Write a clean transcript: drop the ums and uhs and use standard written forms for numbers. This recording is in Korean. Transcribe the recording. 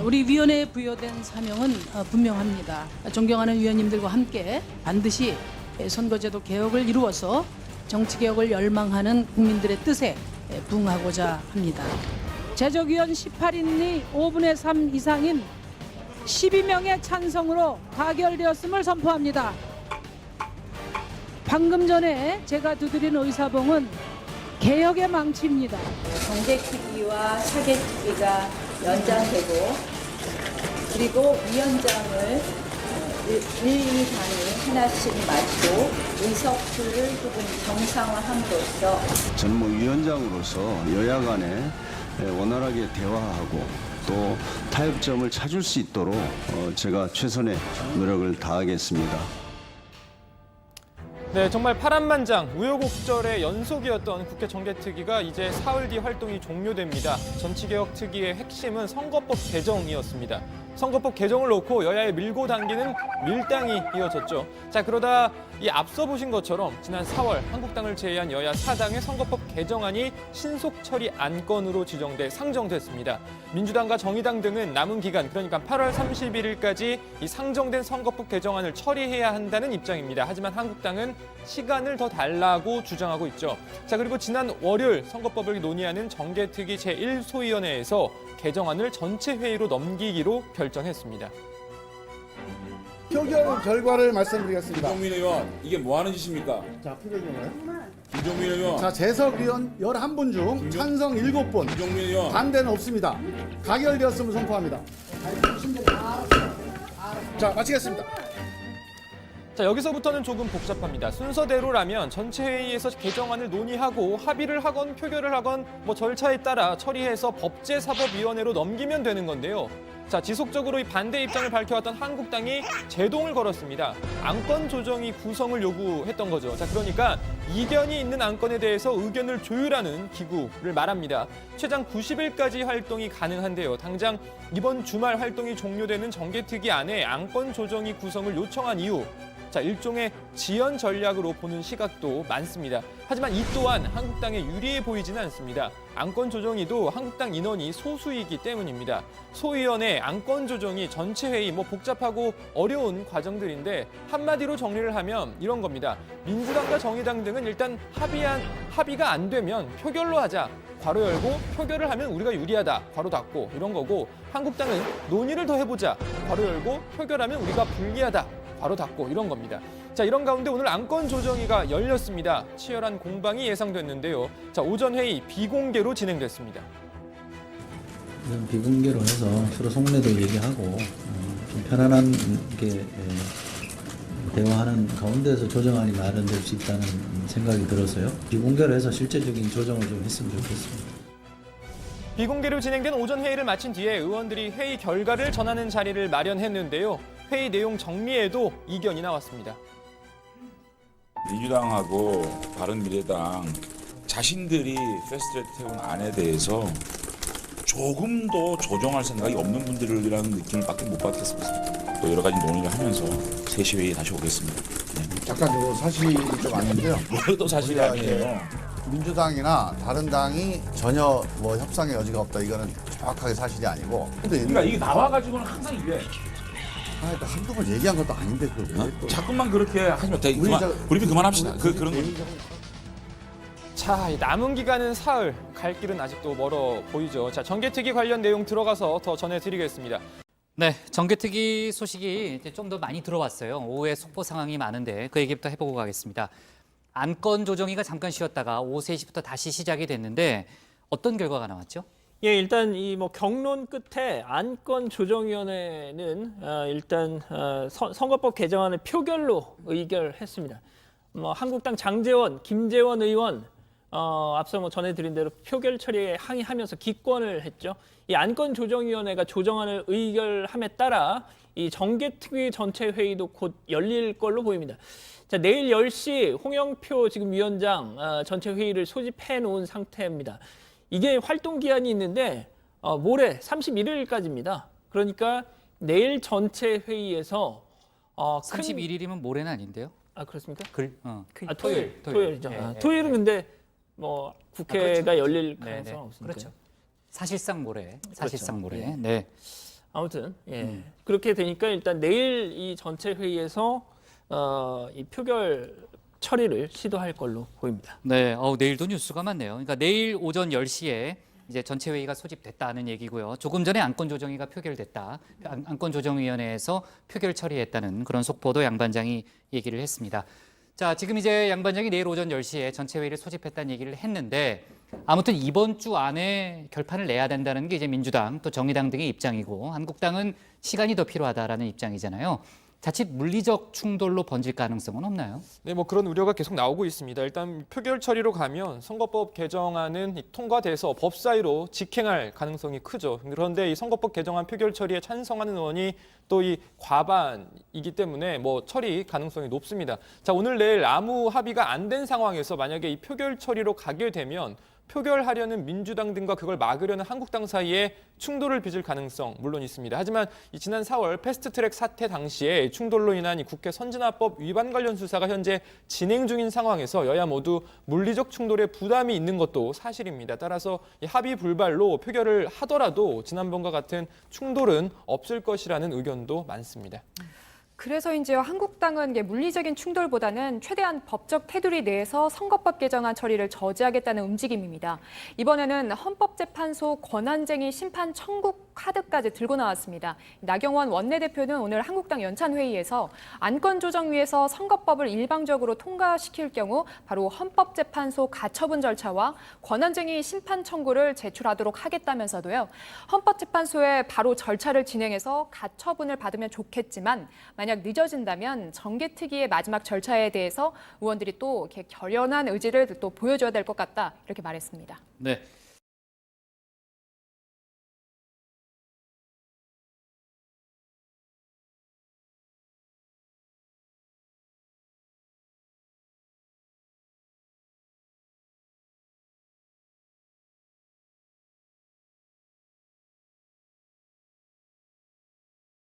우리 위원회에 부여된 사명은 분명합니다. 존경하는 위원님들과 함께 반드시 선거제도 개혁을 이루어서 정치개혁을 열망하는 국민들의 뜻에 부응하고자 합니다. 제적위원 18인이 5분의 3 이상인 12명의 찬성으로 가결되었음을 선포합니다. 방금 전에 제가 두드린 의사봉은 개혁의 망치입니다. 정개특위와 사개특위가 연장되고 그리고 위원장을 1, 2단이 하나씩 맡고 의석수를 조금 정상화함으로써 저는 위원장으로서 여야 간에 원활하게 대화하고 또 타협점을 찾을 수 있도록 제가 최선의 노력을 다하겠습니다. 네, 정말 파란만장, 우여곡절의 연속이었던 국회 정개특위가 이제 사흘 뒤 활동이 종료됩니다. 정치개혁특위의 핵심은 선거법 개정이었습니다. 선거법 개정을 놓고 여야의 밀고 당기는 밀당이 이어졌죠. 자, 그러다 이 앞서 보신 것처럼 지난 4월 한국당을 제외한 여야 4당의 선거법 개정안이 신속 처리 안건으로 지정돼 상정됐습니다. 민주당과 정의당 등은 남은 기간, 그러니까 8월 31일까지 이 상정된 선거법 개정안을 처리해야 한다는 입장입니다. 하지만 한국당은 시간을 더 달라고 주장하고 있죠. 자, 그리고 지난 월요일 선거법을 논의하는 정개특위 제1소위원회에서 개정안을 전체 회의로 넘기기로 결정했습니다. 표결 결과를 말씀드리겠습니다. 김종민 의원, 이게 뭐 하는 짓입니까? 자, 표결 결과. 김종민 의원, 자, 재석 의원 11분 중 찬성 7분, 김종민 의원. 반대는 없습니다. 가결되었음을 선포합니다. 자, 마치겠습니다. 자, 여기서부터는 조금 복잡합니다. 순서대로라면 전체 회의에서 개정안을 논의하고 합의를 하건 표결을 하건 절차에 따라 처리해서 법제사법위원회로 넘기면 되는 건데요. 자, 지속적으로 이 반대 입장을 밝혀왔던 한국당이 제동을 걸었습니다. 안건 조정이 구성을 요구했던 거죠. 자, 그러니까 이견이 있는 안건에 대해서 의견을 조율하는 기구를 말합니다. 최장 90일까지 활동이 가능한데요. 당장 이번 주말 활동이 종료되는 정개특위 안에 안건 조정이 구성을 요청한 이유, 자, 일종의 지연 전략으로 보는 시각도 많습니다. 하지만 이 또한 한국당에 유리해 보이지는 않습니다. 안건 조정이도 한국당 인원이 소수이기 때문입니다. 소위원회 안건 조정이 전체 회의 복잡하고 어려운 과정들인데 한마디로 정리를 하면 이런 겁니다. 민주당과 정의당 등은 일단 합의가 안 되면 표결로 하자. 괄호 열고 표결을 하면 우리가 유리하다. 괄호 닫고 이런 거고, 한국당은 논의를 더 해보자. 괄호 열고 표결하면 우리가 불리하다. 바로 닫고 이런 겁니다. 자, 이런 가운데 오늘 안건 조정위가 열렸습니다. 치열한 공방이 예상됐는데요. 자, 오전 회의 비공개로 진행됐습니다. 비공개로 해서 서로 속내도 얘기하고 좀 편안한 게 대화하는 가운데서 조정안이 마련될 수 있다는 생각이 들어서요. 비공개로 해서 실제적인 조정을 좀 했으면 좋겠습니다. 비공개로 진행된 오전 회의를 마친 뒤에 의원들이 회의 결과를 전하는 자리를 마련했는데요. 회의 내용 정리에도 이견이 나왔습니다. 민주당하고 바른미래당 자신들이 패스트트랙 태운 안에 대해서 조금도 조정할 생각이 없는 분들이라는 느낌을 밖에 못 받겠습니다. 또 여러 가지 논의를 하면서 3시 회의에 다시 오겠습니다. 네. 잠깐 이거 사실이 좀 아닌데요. 뭐도 사실이 아니에요. 민주당이나 다른 당이 전혀 협상의 여지가 없다. 이거는 정확하게 사실이 아니고. 근데 그러니까 이게 나와가지고는 항상 이래. 그러니까 한두 번 얘기한 것도 아닌데 그걸 왜 또. 자꾸만 그렇게 하시면 돼. 브리핑 그만합시다. 그런 거. 자, 남은 기간은 사흘, 갈 길은 아직도 멀어 보이죠. 자, 정개특위 관련 내용 들어가서 더 전해드리겠습니다. 네, 정개특위 소식이 좀 더 많이 들어왔어요. 오후에 속보 상황이 많은데 그 얘기부터 해보고 가겠습니다. 안건 조정위가 잠깐 쉬었다가 오후 3시부터 다시 시작이 됐는데 어떤 결과가 나왔죠? 예, 일단 이 경론 끝에 안건 조정위원회는 일단 선거법 개정안을 표결로 의결했습니다. 한국당 장제원, 김재원 의원 앞서 전해드린 대로 표결 처리에 항의하면서 기권을 했죠. 이 안건 조정위원회가 조정안을 의결함에 따라 이 정개특위 전체 회의도 곧 열릴 걸로 보입니다. 자, 내일 10시 홍영표 지금 위원장 전체 회의를 소집해 놓은 상태입니다. 이게 활동 기한이 있는데 모레 31일까지입니다. 그러니까 내일 전체 회의에서 31일이면 모레는 아닌데요? 아, 그렇습니까? 토요일이죠. 토요일은 근데 국회가 그렇죠. 열릴 가능성은 없습니다. 그렇죠. 사실상 모레. 그렇죠. 네. 아무튼 그렇게 되니까 일단 내일 이 전체 회의에서 이 표결 처리를 시도할 걸로 보입니다. 네, 내일도 뉴스가 많네요. 그러니까 내일 오전 10시에 이제 전체 회의가 소집됐다는 얘기고요. 조금 전에 안건조정위가 표결됐다. 안건조정위원회에서 표결 처리했다는 그런 속보도 양 반장이 얘기를 했습니다. 자, 지금 이제 양 반장이 내일 오전 10시에 전체 회의를 소집했다는 얘기를 했는데 아무튼 이번 주 안에 결판을 내야 된다는 게 이제 민주당 또 정의당 등의 입장이고 한국당은 시간이 더 필요하다라는 입장이잖아요. 자칫 물리적 충돌로 번질 가능성은 없나요? 네, 뭐 그런 우려가 계속 나오고 있습니다. 일단 표결 처리로 가면 선거법 개정안은 통과돼서 법사위로 직행할 가능성이 크죠. 그런데 이 선거법 개정안 표결 처리에 찬성하는 의원이 또 이 과반이기 때문에 뭐 처리 가능성이 높습니다. 자, 오늘 내일 아무 합의가 안 된 상황에서 만약에 이 표결 처리로 가게 되면 표결하려는 민주당 등과 그걸 막으려는 한국당 사이에 충돌을 빚을 가능성 물론 있습니다. 하지만 이 지난 4월 패스트트랙 사태 당시에 충돌로 인한 이 국회 선진화법 위반 관련 수사가 현재 진행 중인 상황에서 여야 모두 물리적 충돌에 부담이 있는 것도 사실입니다. 따라서 이 합의 불발로 표결을 하더라도 지난번과 같은 충돌은 없을 것이라는 의견도 많습니다. 그래서인지요, 한국당은 물리적인 충돌보다는 최대한 법적 테두리 내에서 선거법 개정안 처리를 저지하겠다는 움직임입니다. 이번에는 헌법재판소 권한쟁의 심판 청구 카드까지 들고 나왔습니다. 나경원 원내대표는 오늘 한국당 연찬회의에서 안건조정위에서 선거법을 일방적으로 통과시킬 경우 바로 헌법재판소 가처분 절차와 권한쟁의 심판 청구를 제출하도록 하겠다면서도요. 헌법재판소에 바로 절차를 진행해서 가처분을 받으면 좋겠지만 만약 늦어진다면 정개특위의 마지막 절차에 대해서 의원들이 또 이렇게 결연한 의지를 또 보여줘야 될 것 같다 이렇게 말했습니다. 네.